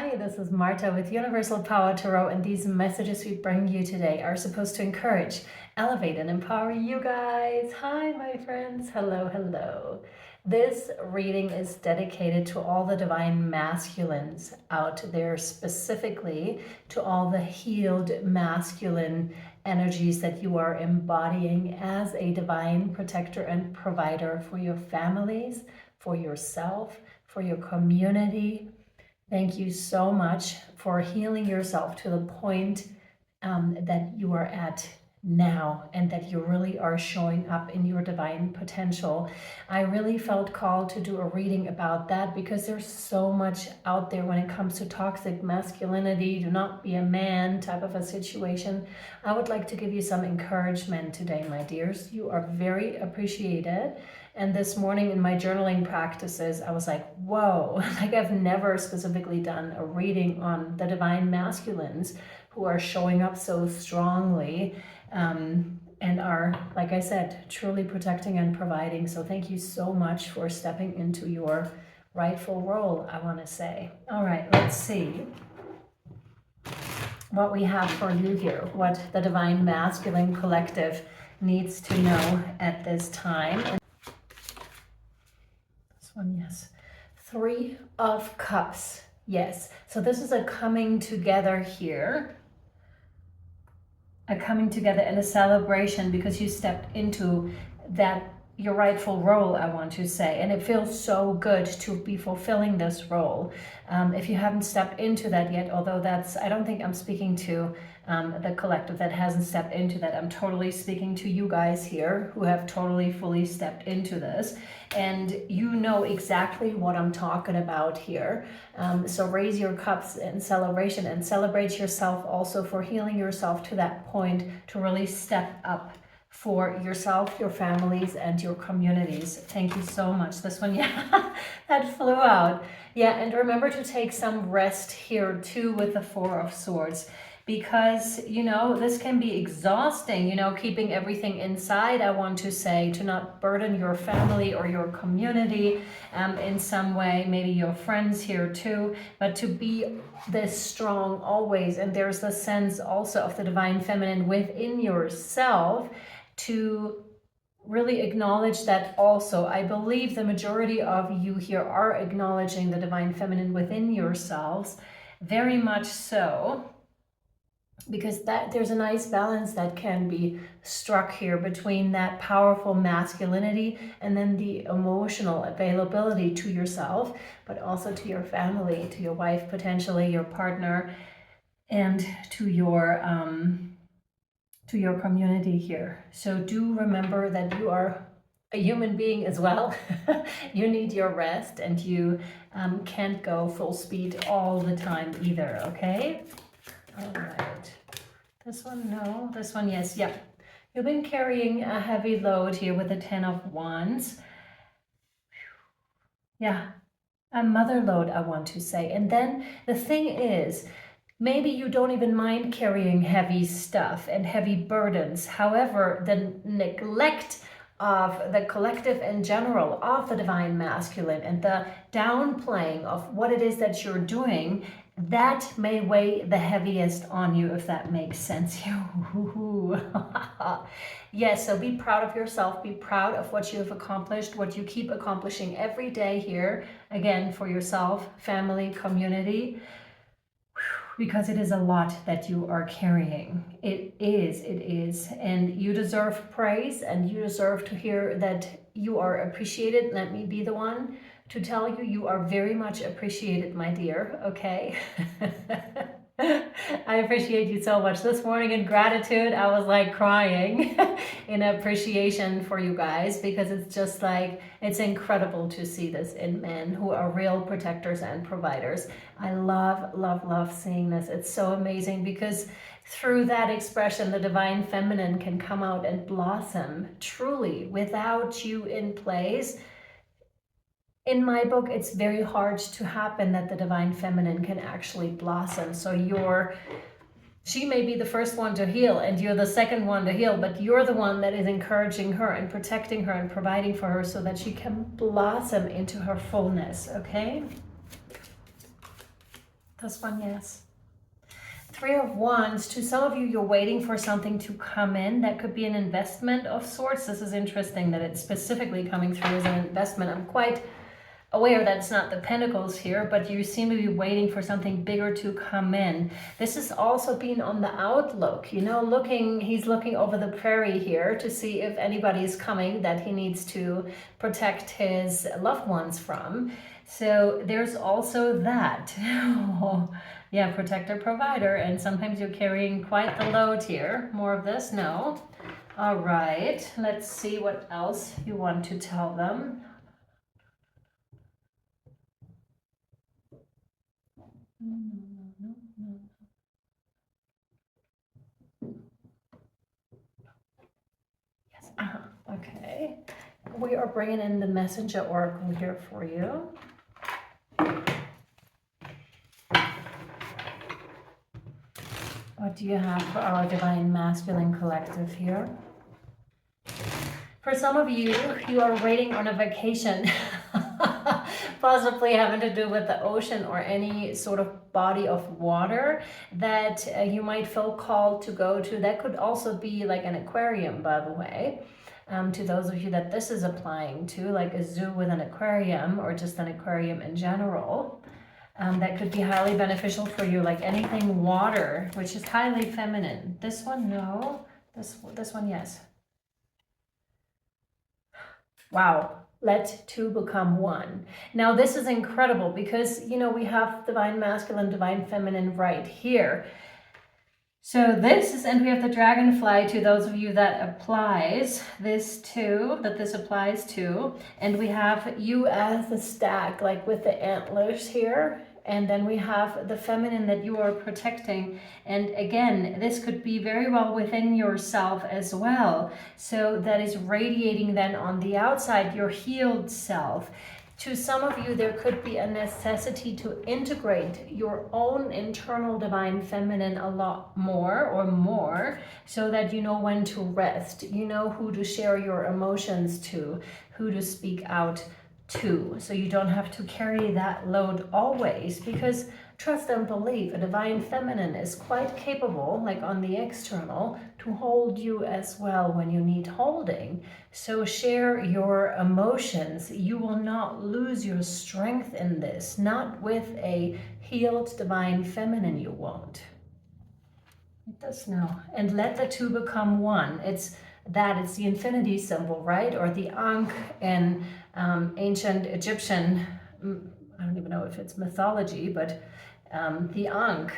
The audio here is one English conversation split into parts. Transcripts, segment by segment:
Hi, this is Marta with Universal Power Tarot, and these messages we bring you today are supposed to encourage, elevate, and empower you guys. Hi, my friends. Hello, hello. This reading is dedicated to all the divine masculines out there, specifically to all the healed masculine energies that you are embodying as a divine protector and provider for your families, for yourself, for your community. Thank you so much for healing yourself to the point that you are at now, and that you really are showing up in your divine potential. I really felt called to do a reading about that because there's so much out there when it comes to toxic masculinity, do not be a man type of a situation. I would like to give you some encouragement today, my dears. You are very appreciated. And this morning in my journaling practices, I was like, whoa, like I've never specifically done a reading on the divine masculines who are showing up so strongly and are, like I said, truly protecting and providing. So thank you so much for stepping into your rightful role, I want to say. All right, let's see what we have for you here, what the divine masculine collective needs to know at this time. Yes. 3 of Cups. Yes. So this is a coming together here. A coming together and a celebration because you stepped into that, your rightful role, I want to say. And it feels so good to be fulfilling this role. If you haven't stepped into that yet, although I don't think I'm speaking to the collective that hasn't stepped into that. I'm totally speaking to you guys here who have totally, fully stepped into this. And you know exactly what I'm talking about here. So raise your cups in celebration and celebrate yourself also for healing yourself to that point to really step up for yourself, your families, and your communities. Thank you so much. This one, yeah, that flew out. Yeah, and remember to take some rest here too with the 4 of Swords. Because, you know, this can be exhausting, you know, keeping everything inside, I want to say, to not burden your family or your community in some way, maybe your friends here too, but to be this strong always. And there's the sense also of the divine feminine within yourself to really acknowledge that also. I believe the majority of you here are acknowledging the divine feminine within yourselves, very much so. Because there's a nice balance that can be struck here between that powerful masculinity and then the emotional availability to yourself, but also to your family, to your wife, potentially your partner, and to your community here. So do remember that you are a human being as well. You need your rest, and you can't go full speed all the time either, okay? All right. This one, no. This one, yes. Yep. You've been carrying a heavy load here with the 10 of Wands. Yeah. A mother load, I want to say. And then the thing is, maybe you don't even mind carrying heavy stuff and heavy burdens. However, the neglect of the collective in general, of the divine masculine, and the downplaying of what it is that you're doing, that may weigh the heaviest on you, if that makes sense. Yes, so be proud of yourself. Be proud of what you have accomplished, what you keep accomplishing every day here, again, for yourself, family, community, because it is a lot that you are carrying. It is. And you deserve praise, and you deserve to hear that you are appreciated. Let me be the one to tell you, you are very much appreciated, my dear, okay? I appreciate you so much. This morning in gratitude, I was like crying in appreciation for you guys, because it's just like, it's incredible to see this in men who are real protectors and providers. I love, love, love seeing this. It's so amazing, because through that expression, the divine feminine can come out and blossom truly without you in place. In my book, it's very hard to happen that the divine feminine can actually blossom. So she may be the first one to heal and you're the second one to heal, but you're the one that is encouraging her and protecting her and providing for her so that she can blossom into her fullness, okay? This one, yes. Three of Wands. To some of you, you're waiting for something to come in. That could be an investment of sorts. This is interesting that it's specifically coming through as an investment. I'm quite aware that's not the Pentacles here, but you seem to be waiting for something bigger to come in. This is also being on the outlook, you know, he's looking over the prairie here to see if anybody is coming that he needs to protect his loved ones from. So there's also that. Yeah, protector, provider, and sometimes you're carrying quite the load here. More of this? No. All right, let's see what else you want to tell them. Yes, okay. We are bringing in the messenger oracle here for you. What do you have for our divine masculine collective here? For some of you, you are waiting on a vacation, possibly having to do with the ocean or any sort of body of water that you might feel called to go to. That could also be like an aquarium, by the way. To those of you that this is applying to, like a zoo with an aquarium or just an aquarium in general. That could be highly beneficial for you, like anything water, which is highly feminine. This one, no. This one, yes. Wow. Let two become one. Now, this is incredible because, you know, we have divine masculine, divine feminine right here. So this is, and we have the dragonfly to those of you that applies this to, that this applies to. And we have you as the stack, like with the antlers here. And then we have the feminine that you are protecting. And again, this could be very well within yourself as well. So that is radiating then on the outside, your healed self. To some of you, there could be a necessity to integrate your own internal divine feminine a lot more, so that you know when to rest, you know who to share your emotions to, who to speak out to, so you don't have to carry that load always, because trust and believe, a divine feminine is quite capable, like on the external, to hold you as well when you need holding. So share your emotions. You will not lose your strength in this. Not with a healed divine feminine, you won't. It does now. And let the two become one. It's the infinity symbol, right? Or the Ankh in ancient Egyptian, I don't even know if it's mythology, but the Ankh,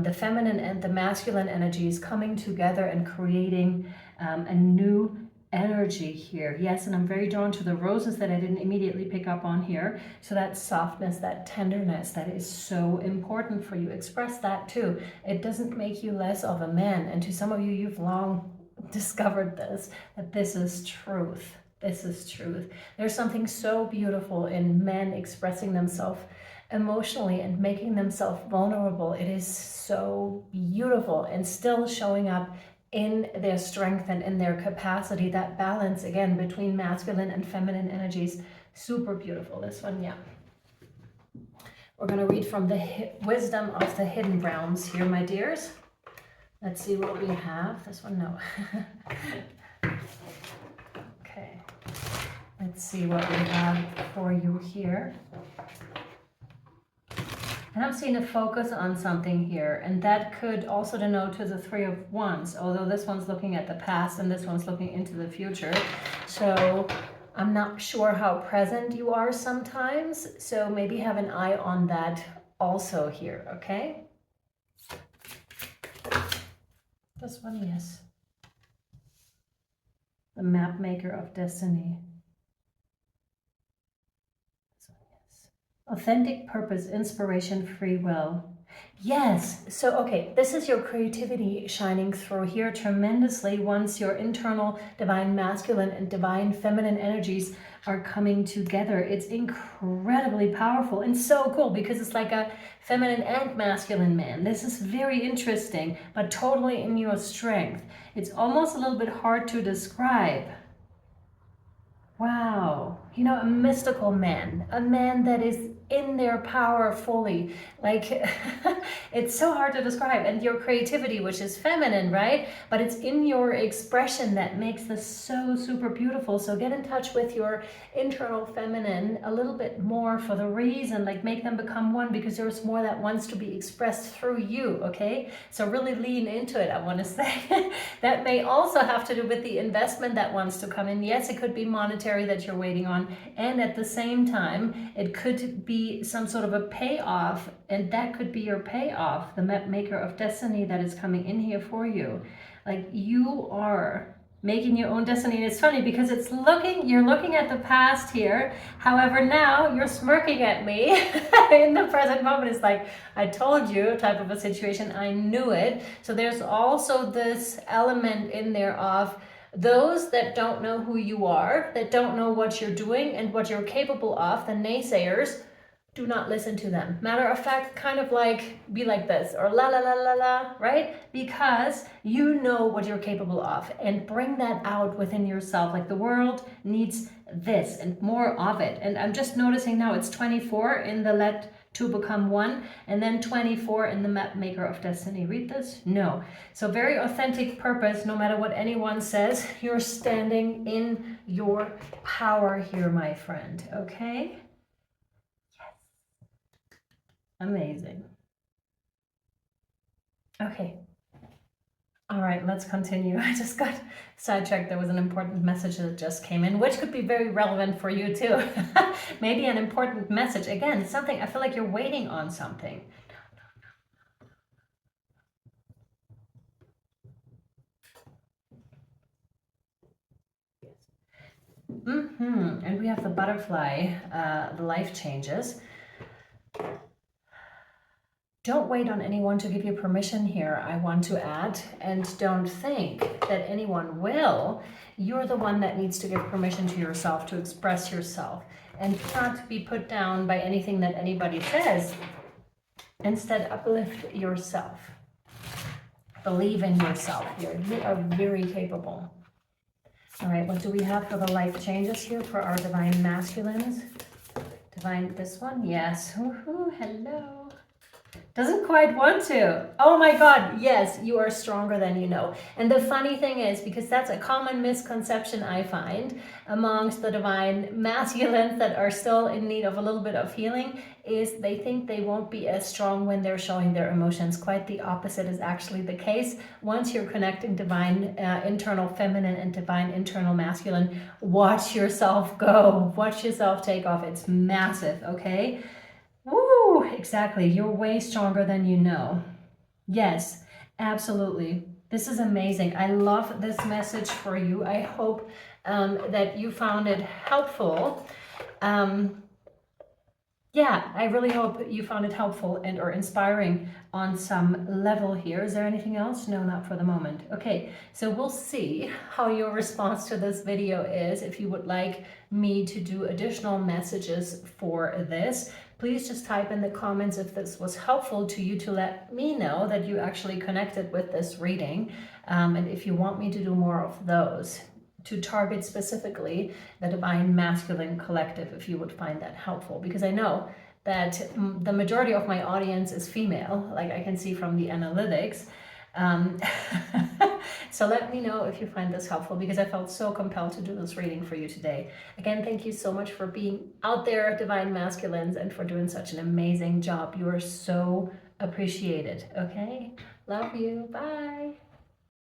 the feminine and the masculine energies coming together and creating a new energy here. Yes, and I'm very drawn to the roses that I didn't immediately pick up on here. So that softness, that tenderness, that is so important for you. Express that too. It doesn't make you less of a man. And to some of you, you've long discovered this, that this is truth. This is truth. There's something so beautiful in men expressing themselves emotionally and making themselves vulnerable. It is so beautiful, and still showing up in their strength and in their capacity. That balance again between masculine and feminine energies, super beautiful. This one, yeah. We're going to read from the wisdom of the hidden realms here, my dears. Let's see what we have. This one, no. Okay. Let's see what we have for you here. And I'm seeing a focus on something here, and that could also denote to the Three of Wands, although this one's looking at the past and this one's looking into the future. So I'm not sure how present you are sometimes, so maybe have an eye on that also here, okay? This one, yes. The map maker of destiny. This one, yes. Authentic purpose, inspiration, free will. Yes, so okay, this is your creativity shining through here tremendously once your internal divine masculine and divine feminine energies are coming together. It's incredibly powerful and so cool because it's like a feminine and masculine man. This is very interesting, but totally in your strength. It's almost a little bit hard to describe. Wow, you know, a mystical man, a man that is in their power fully. Like, it's so hard to describe. And your creativity, which is feminine, right? But it's in your expression that makes this so super beautiful. So get in touch with your internal feminine a little bit more for the reason, like make them become one, because there's more that wants to be expressed through you, okay? So really lean into it, I want to say. That may also have to do with the investment that wants to come in. Yes, it could be monetary that you're waiting on, and at the same time it could be some sort of a payoff, and that could be your payoff, the map maker of destiny that is coming in here for you. Like, you are making your own destiny. And it's funny because you're looking at the past here, however now you're smirking at me in the present moment. It's like, I told you, type of a situation. I knew it. So there's also this element in there of those that don't know who you are, that don't know what you're doing and what you're capable of, the naysayers. Do not listen to them. Matter of fact, kind of like be like this, or la la la la la, right? Because you know what you're capable of, and bring that out within yourself. Like, the world needs this and more of it. And I'm just noticing now it's 24 in the let two become one, and then 24 in the map maker of destiny. Read this? No. So very authentic purpose, no matter what anyone says, you're standing in your power here, my friend, okay? Amazing. Okay. All right, let's continue. I just got sidetracked. There was an important message that just came in, which could be very relevant for you too. Maybe an important message. Again, something, I feel like you're waiting on something. And we have the butterfly, the life changes. Don't wait on anyone to give you permission here, I want to add, and don't think that anyone will. You're the one that needs to give permission to yourself to express yourself, and not be put down by anything that anybody says. Instead, uplift yourself. Believe in yourself here. You are very capable. All right, what do we have for the life changes here for our divine masculines? Divine, this one? Yes. Woohoo, hello. Doesn't quite want to. Oh my God, yes, you are stronger than you know. And the funny thing is, because that's a common misconception I find amongst the divine masculines that are still in need of a little bit of healing, is they think they won't be as strong when they're showing their emotions. Quite the opposite is actually the case. Once you're connecting divine internal feminine and divine internal masculine, watch yourself go. Watch yourself take off. It's massive, okay? Woo, exactly. You're way stronger than you know. Yes, absolutely. This is amazing. I love this message for you. I hope that you found it helpful. Yeah, I really hope you found it helpful and or inspiring on some level here. Is there anything else? No, not for the moment. Okay, so we'll see how your response to this video is. If you would like me to do additional messages for this, please just type in the comments if this was helpful to you, to let me know that you actually connected with this reading, and if you want me to do more of those, to target specifically the divine masculine collective, if you would find that helpful, because I know that the majority of my audience is female, like I can see from the analytics. So let me know if you find this helpful, because I felt so compelled to do this reading for you today. Again, thank you so much for being out there, divine masculines, and for doing such an amazing job. You are so appreciated. Okay, love you. Bye.